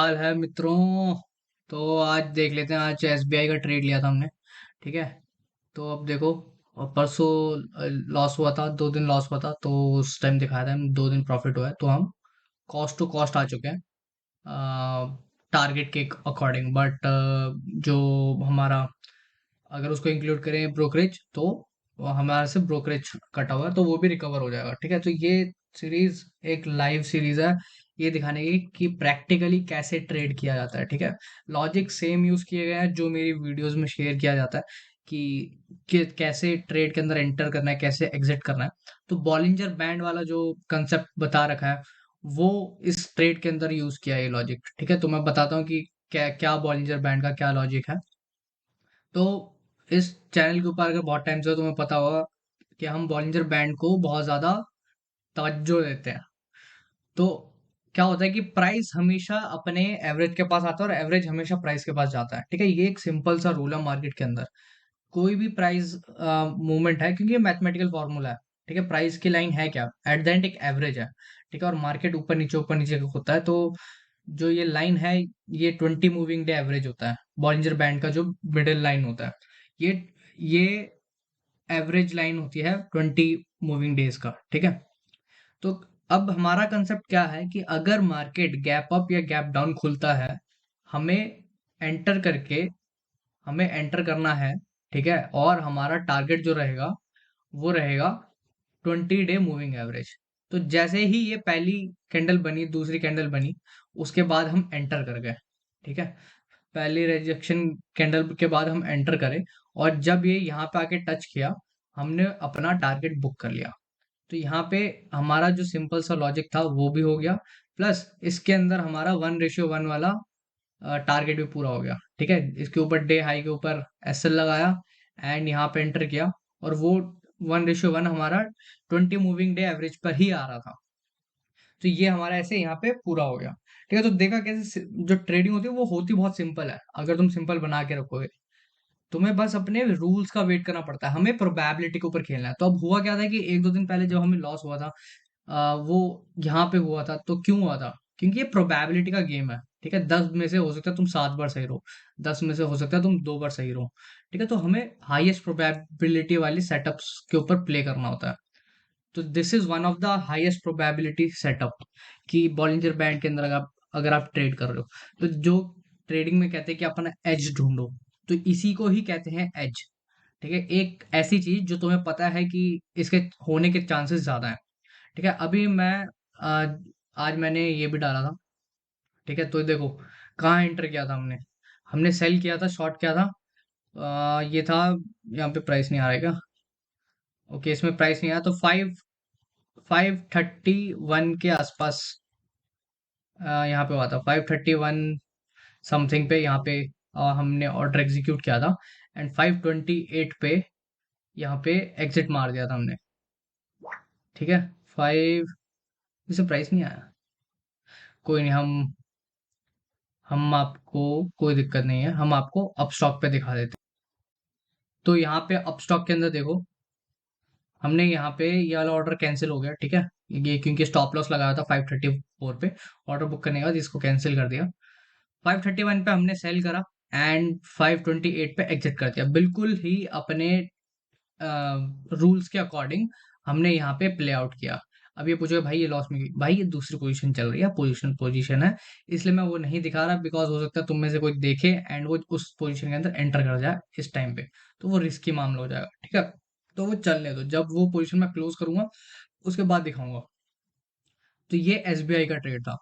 हाल है मित्रों। तो आज देख लेते हैं। आज एसबीआई का ट्रेड लिया था हमने। ठीक है। तो अब देखो, और परसों लॉस हुआ था, 2 दिन लॉस हुआ था, तो उस टाइम दिखाया था हम 2 दिन प्रॉफिट हुआ है, तो हम कॉस्ट टू कॉस्ट आ चुके हैं टारगेट के अकॉर्डिंग। बट जो हमारा, अगर उसको इंक्लूड करें ब्रोकरेज, तो वो हमारे से ब्रोकरेज कटा हुआ है, तो वो भी रिकवर हो जाएगा। ठीक है। तो ये सीरीज एक लाइव सीरीज है, ये दिखाने की कि प्रैक्टिकली कैसे ट्रेड किया जाता है। ठीक है। लॉजिक सेम यूज किए गए हैं जो मेरी वीडियोस में शेयर किया जाता है कि कैसे ट्रेड के अंदर एंटर करना है, कैसे एग्जिट करना है। तो बॉलिंजर बैंड वाला जो कंसेप्ट बता रखा है, वो इस ट्रेड के अंदर यूज किया है ये लॉजिक। ठीक है। तो मैं बताता हूँ कि क्या क्या बॉलिंजर बैंड का क्या लॉजिक है। तो इस चैनल के ऊपर अगर बहुत टाइम से हो, तुम्हें पता होगा कि हम बॉलिंजर बैंड को बहुत ज्यादा तवज्जो देते हैं। तो क्या होता है कि प्राइस हमेशा अपने एवरेज के पास आता है और एवरेज हमेशा प्राइस के पास जाता है। ठीक है। ये एक सिंपल सा रूल है मार्केट के अंदर। कोई भी प्राइस मूवमेंट है, क्योंकि ये मैथमेटिकल फॉर्मूला है। ठीक है। प्राइस की लाइन है क्या, एट द एंड एक एवरेज है। ठीक है। और मार्केट ऊपर नीचे होता है, तो जो ये लाइन है, ये 20 मूविंग डे एवरेज होता है। बॉलिंजर बैंड का जो मिडिल लाइन होता है, ये ये एवरेज लाइन होती है 20 मूविंग डेज का। ठीक है। तो अब हमारा कंसेप्ट क्या है कि अगर मार्केट गैप अप या गैप डाउन खुलता है, हमें एंटर करके हमें एंटर करना है। ठीक है। और हमारा टारगेट जो रहेगा, वो रहेगा 20 डे मूविंग एवरेज। तो जैसे ही ये पहली कैंडल बनी, दूसरी कैंडल बनी, उसके बाद हम एंटर कर गए। ठीक है। पहली रिजेक्शन कैंडल के बाद हम एंटर करें, और जब ये यहाँ पे आके टच किया, हमने अपना टारगेट बुक कर लिया। तो यहाँ पे हमारा जो सिंपल सा लॉजिक था वो भी हो गया, प्लस इसके अंदर हमारा 1:1 वाला टारगेट भी पूरा हो गया। ठीक है। इसके ऊपर डे हाई के ऊपर एसएल लगाया, एंड यहाँ पे एंटर किया, और वो 1:1 हमारा 20 मूविंग डे एवरेज पर ही आ रहा था। तो ये हमारा ऐसे यहाँ पे पूरा हो गया। ठीक है। तो देखा कैसे जो ट्रेडिंग होती है वो होती बहुत सिंपल है, अगर तुम सिंपल बना के रखोगे। तुम्हें बस अपने रूल्स का वेट करना पड़ता है, हमें प्रोबेबिलिटी के ऊपर खेलना है। तो अब हुआ क्या था कि 1-2 दिन पहले जब हमें लॉस हुआ था, वो यहाँ पे हुआ था। तो क्यों हुआ था? क्योंकि ये प्रोबेबिलिटी का गेम है। ठीक है। 10 में से हो सकता है तुम 7 बार सही रहो, 10 में से हो सकता है तुम 2 बार सही रहो। ठीक है। तो हमें हाईएस्ट प्रोबेबिलिटी वाली सेटअप्स के ऊपर प्ले करना होता है। तो this is one of the highest probability setup कि बॉलिंजर बैंड के अंदर अगर आप ट्रेड कर रहे हो, तो जो ट्रेडिंग में कहते हैं कि अपना एज ढूंढो, तो इसी को ही कहते हैं एज। ठीक है। एक ऐसी चीज जो तुम्हें पता है कि इसके होने के चांसेस ज्यादा हैं। ठीक है। अभी मैं आज आज मैंने ये भी डाला था। ठीक है। तो देखो कहाँ एंटर किया था हमने। हमने सेल किया था, शॉर्ट किया था। ये था, यहाँ पे प्राइस नहीं आ रहा है क्या? ओके, इसमें प्राइस नहीं आया, तो 531 के आसपास यहाँ पे हुआ था। 531 समथिंग पे यहाँ पे हमने ऑर्डर एग्जीक्यूट किया था, एंड 528 पे यहाँ पे एग्जिट मार दिया था हमने। ठीक है। फाइव, इसे प्राइस नहीं आया, कोई नहीं। हम आपको, कोई दिक्कत नहीं है, हम आपको अपस्टॉक पे दिखा देते हैं। तो यहाँ पे अपस्टॉक के अंदर देखो, हमने यहाँ पे ये वाला ऑर्डर कैंसिल हो गया। ठीक है। ये क्योंकि स्टॉप लॉस लगाया था 534 पे, ऑर्डर बुक करने के बाद इसको कैंसिल कर दिया। 531 पे हमने सेल करा, एंड 528 पे एग्जिट कर दिया, बिल्कुल ही अपने रूल्स के अकॉर्डिंग हमने यहाँ पे प्ले आउट किया। अब ये पूछोगे भाई ये लॉस में गई, भाई ये दूसरी पोजीशन चल रही है, पोजीशन है, इसलिए मैं वो नहीं दिखा रहा, बिकॉज हो सकता है तुम में से कोई देखे एंड वो उस पोजीशन के अंदर एंटर कर जाए इस टाइम पे, तो वो रिस्की मामला हो जाएगा। ठीक है। तो वो चलने दो, जब वो पोजीशन मैं क्लोज करूंगा उसके बाद दिखाऊंगा। तो ये एसबीआई का ट्रेड था।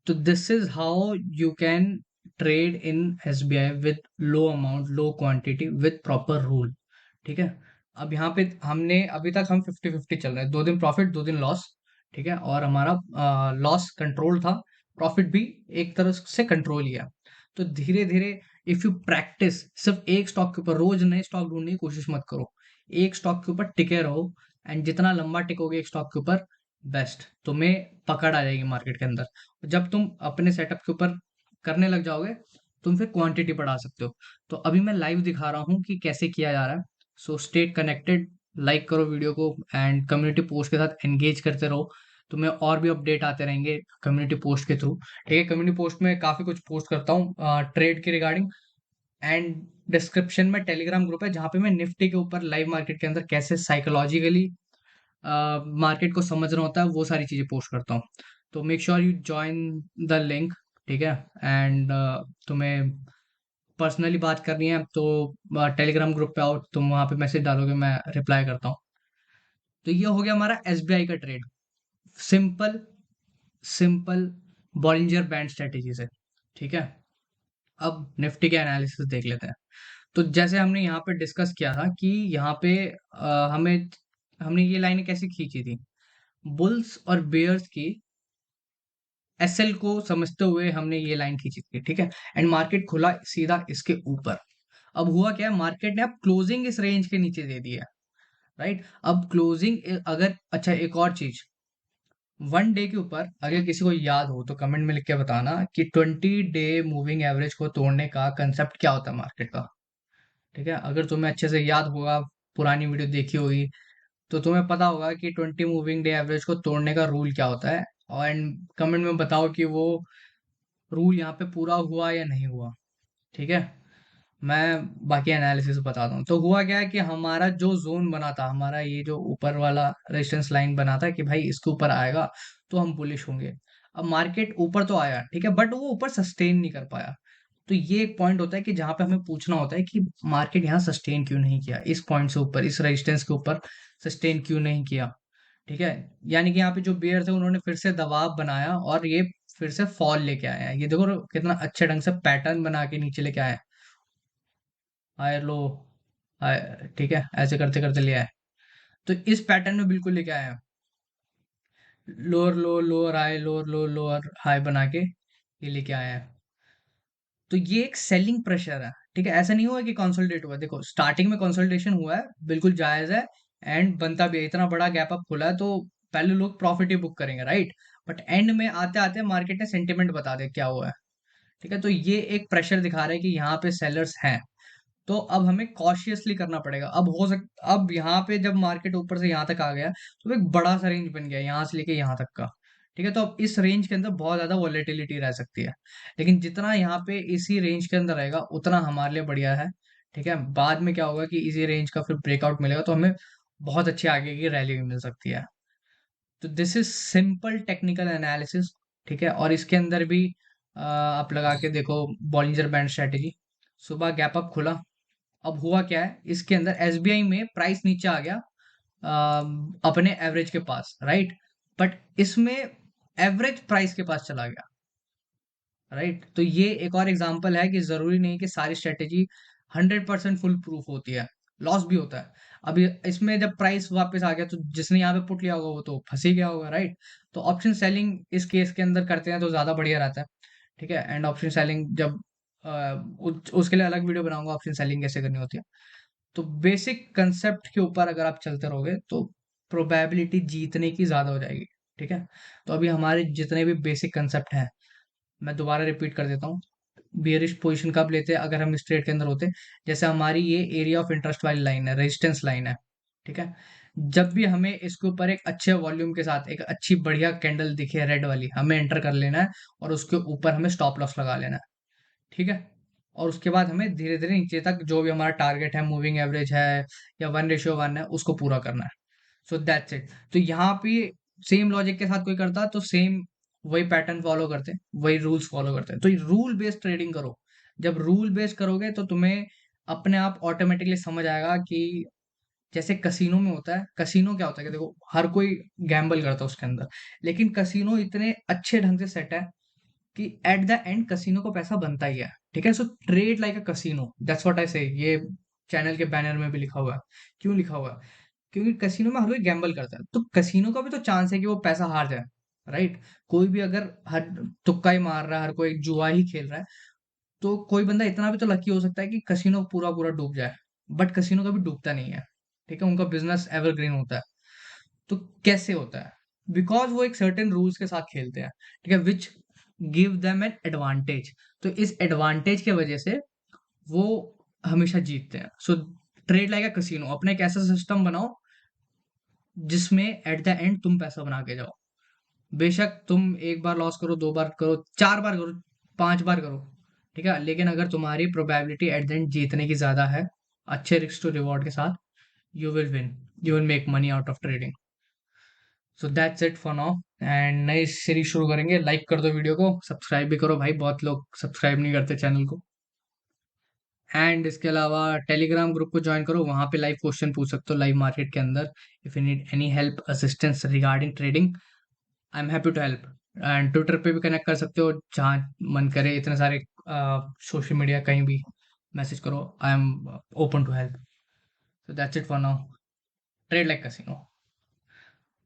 तो this is how you can trade in SBI with low amount, low quantity, with proper rule. ठीक है। अब यहाँ पे हमने अभी तक हम 50-50 चल रहे हैं, 2 दिन प्रॉफिट, 2 दिन लॉस। ठीक है। और हमारा लॉस कंट्रोल था, प्रॉफिट भी एक तरह से कंट्रोल ही है। तो धीरे धीरे, इफ यू प्रैक्टिस, सिर्फ एक स्टॉक के ऊपर रोज नए स्टॉक ढूंढने की कोशिश मत करो, एक स्टॉक के ऊपर टिके रहो, एंड जितना लंबा टिकोगे एक स्टॉक के ऊपर, बेस्ट, तुम्हें पकड़ आ जाएगी मार्केट के अंदर। जब तुम अपने सेटअप के ऊपर करने लग जाओगे, तुम फिर क्वांटिटी बढ़ा सकते हो। तो अभी मैं लाइव दिखा रहा हूँ कि कैसे किया जा रहा है। सो स्टे कनेक्टेड, लाइक करो वीडियो को, एंड कम्युनिटी पोस्ट के साथ एंगेज करते रहो, तुम्हें और भी अपडेट आते रहेंगे कम्युनिटी पोस्ट के थ्रू। ठीक है, कम्युनिटी पोस्ट में काफी कुछ पोस्ट करता हूँ ट्रेड के रिगार्डिंग। एंड डिस्क्रिप्शन में टेलीग्राम ग्रुप है जहाँ पे मैं निफ्टी के ऊपर लाइव मार्केट के अंदर कैसे साइकोलॉजिकली मार्केट को समझना होता है वो सारी चीजें पोस्ट करता हूँ। तो make sure you join the link. ठीक है। एंड तुम्हें पर्सनली बात करनी है तो टेलीग्राम ग्रुप पे आओ, तुम वहां पे मैसेज डालोगे, मैं रिप्लाई करता हूँ। तो ये हो गया हमारा एसबीआई का trade. Simple simple Bollinger band strategy से। ठीक है। अब निफ्टी के एनालिसिस देख लेते हैं। तो जैसे हमने यहाँ पे डिस्कस किया था कि यहाँ पे हमें हमने ये लाइनें कैसे खींची थी, बुल्स और बेयर्स की एसएल को समझते हुए हमने ये लाइन खींची थी। ठीक है। एंड मार्केट खुला सीधा इसके ऊपर। अब हुआ क्या है, मार्केट ने अब क्लोजिंग इस रेंज के नीचे दे दी है। राइट। अब क्लोजिंग अगर, अच्छा एक और चीज, वन डे के ऊपर अगर किसी को याद हो तो कमेंट में लिख के बताना कि 20 डे मूविंग एवरेज को तोड़ने का कंसेप्ट क्या होता है मार्केट का। ठीक है। अगर तुम्हें अच्छे से याद होगा, पुरानी वीडियो देखी होगी, तो तुम्हें पता होगा कि 20 मूविंग डे एवरेज को तोड़ने का रूल क्या होता है। और एंड कमेंट में बताओ कि वो रूल यहाँ पे पूरा हुआ या नहीं हुआ। ठीक है। मैं बाकी एनालिसिस बताता हूँ। तो हुआ क्या है कि हमारा जो जोन बना था, हमारा ये जो ऊपर वाला रेजिस्टेंस लाइन बना था कि भाई इसके ऊपर आएगा तो हम बुलिश होंगे। अब मार्केट ऊपर तो आया, ठीक है, बट वो ऊपर सस्टेन नहीं कर पाया। तो ये एक पॉइंट होता है कि जहां पे हमें पूछना होता है कि मार्केट यहाँ सस्टेन क्यों नहीं किया, इस पॉइंट से ऊपर, इस रेजिस्टेंस के ऊपर सस्टेन क्यों नहीं किया। ठीक है। यानी कि यहाँ पे जो बेयर थे उन्होंने फिर से दबाव बनाया और ये फिर से फॉल लेके आए हैं। ये देखो कितना अच्छे ढंग से पैटर्न बना के नीचे लेके आए हैं। हाई लो, हाई, ठीक है, ऐसे करते करते ले आए। तो इस पैटर्न में बिल्कुल लेके आए हैं, लोअर लो, लोअर हाई, लोअर लो, लोअर हाई बना के ये लेके आए हैं। तो ये एक सेलिंग प्रेशर है। ठीक है। ऐसा नहीं हुआ कि कंसोलिडेट हुआ, देखो स्टार्टिंग में कंसोलिडेशन हुआ है, बिल्कुल जायज है। एंड बनता भी है, इतना बड़ा गैप अप खुला है तो पहले लोग प्रॉफिट ही बुक करेंगे, राइट। बट एंड में आते आते मार्केट ने सेंटिमेंट बता दे क्या हुआ है। ठीक है। तो ये एक प्रेशर दिखा रहा है कि यहाँ पे सेलर्स हैं। तो अब हमें कॉशियसली करना पड़ेगा। अब हो सकता, अब यहाँ पे जब मार्केट ऊपर से यहाँ तक आ गया तो एक बड़ा सा रेंज बन गया यहाँ से लेके यहाँ तक का। ठीक है। तो अब इस रेंज के अंदर बहुत ज्यादा वॉलेटिलिटी रह सकती है, लेकिन जितना यहाँ पे इसी रेंज के अंदर रहेगा उतना हमारे लिए बढ़िया है। ठीक है। बाद में क्या होगा कि इसी रेंज का फिर ब्रेकआउट मिलेगा तो हमें बहुत अच्छी आगे की रैली भी मिल सकती है। तो this is simple technical analysis. ठीक है। और इसके अंदर भी आप लगा के देखो बॉलिंजर बैंड स्ट्रेटेजी। सुबह गैप अप खुला। अब हुआ क्या है, इसके अंदर एसबीआई में प्राइस नीचे आ गया अपने एवरेज के पास, राइट। बट इसमें एवरेज प्राइस के पास चला गया, राइट। तो ये एक और एग्जांपल है कि जरूरी नहीं कि सारी स्ट्रेटेजी 100% फुल प्रूफ होती है, लॉस भी होता है। अभी इसमें जब प्राइस वापस आ गया तो जिसने यहाँ पे पुट लिया होगा वो तो फंस ही गया होगा, राइट। तो ऑप्शन सेलिंग इस केस के अंदर करते हैं तो ज्यादा बढ़िया रहता है। ठीक है। एंड ऑप्शन सेलिंग जब उसके लिए अलग वीडियो बनाऊंगा, ऑप्शन सेलिंग कैसे करनी होती है। तो बेसिक कंसेप्ट के ऊपर अगर आप चलते रहोगे तो प्रोबेबिलिटी जीतने की ज्यादा हो जाएगी। ठीक है। तो अभी हमारे जितने भी बेसिक कंसेप्ट हैं, मैं दोबारा रिपीट कर देता हूँ। बियरिश पोजीशन कब लेते हैं, अगर हम इस ट्रेड के अंदर होते, जैसे हमारी ये एरिया ऑफ इंटरेस्ट वाली लाइन है, रेजिस्टेंस लाइन है। ठीक है। जब भी हमें इसके ऊपर एक अच्छे वॉल्यूम के साथ एक अच्छी बढ़िया कैंडल दिखे रेड वाली, हमें एंटर कर लेना है और उसके ऊपर हमें स्टॉप लॉस लगा लेना है। ठीक है। और उसके बाद हमें धीरे धीरे नीचे तक जो भी हमारा टारगेट है, मूविंग एवरेज है या 1:1 है, उसको पूरा करना है। सो दैट्स इट। तो यहाँ पे सेम लॉजिक के साथ कोई करता तो सेम वही पैटर्न फॉलो करते, वही रूल्स फॉलो करते। तो रूल बेस्ड ट्रेडिंग करो। जब रूल बेस्ड करोगे तो तुम्हें अपने आप ऑटोमेटिकली समझ आएगा कि जैसे कसीनो में होता है, कसीनो क्या होता है कि देखो हर कोई गैम्बल करता है उसके अंदर, लेकिन कसीनो इतने अच्छे ढंग से सेट है कि एट द एंड कसीनो को पैसा बनता ही है। ठीक है। So trade like a casino, that's what I से। ये चैनल के बैनर में भी लिखा हुआ है। क्यों लिखा हुआ है? क्योंकि कसीनो में हर कोई गैम्बल करता है, तो कसीनो का भी तो चांस है कि वो पैसा हार जाए, राइट। कोई भी अगर हर तुक्का ही मार रहा है, हर कोई एक जुआ ही खेल रहा है, तो कोई बंदा इतना भी तो लकी हो सकता है कि कसीनो पूरा पूरा डूब जाए। बट कसीनो कभी डूबता नहीं है। ठीक है। उनका बिजनेस एवरग्रीन होता है। तो कैसे होता है? बिकॉज वो एक सर्टेन रूल्स के साथ खेलते हैं। ठीक है। Which give them an advantage. तो इस एडवांटेज के वजह से वो हमेशा जीतते हैं। सो ट्रेड लाइक अ कसिनो, अपना एक ऐसा सिस्टम बनाओ जिसमें एट द एंड तुम पैसा बना के जाओ। बेशक तुम एक बार लॉस करो, दो बार करो, चार बार करो, पांच बार करो, ठीक है, लेकिन अगर तुम्हारी प्रोबेबिलिटी एट द एंड जीतने की ज्यादा है, अच्छे रिस्क टू रिवॉर्ड के साथ, you will win, you will make money out of trading. So that's it for now. And नई सीरीज शुरू करेंगे, लाइक कर दो वीडियो को, सब्सक्राइब भी करो भाई, बहुत लोग सब्सक्राइब नहीं करते चैनल को। एंड इसके अलावा टेलीग्राम ग्रुप को ज्वाइन करो, वहां पे लाइव क्वेश्चन पूछ सकते हो लाइव मार्केट के अंदर। If you need any help assistance regarding trading, I am happy to help. And Twitter पे भी कनेक्ट कर सकते हो, जहाँ मन करे, इतने सारे सोशल मीडिया कहीं भी मैसेज करो, I am open to help. So that's it for now. Trade like casino.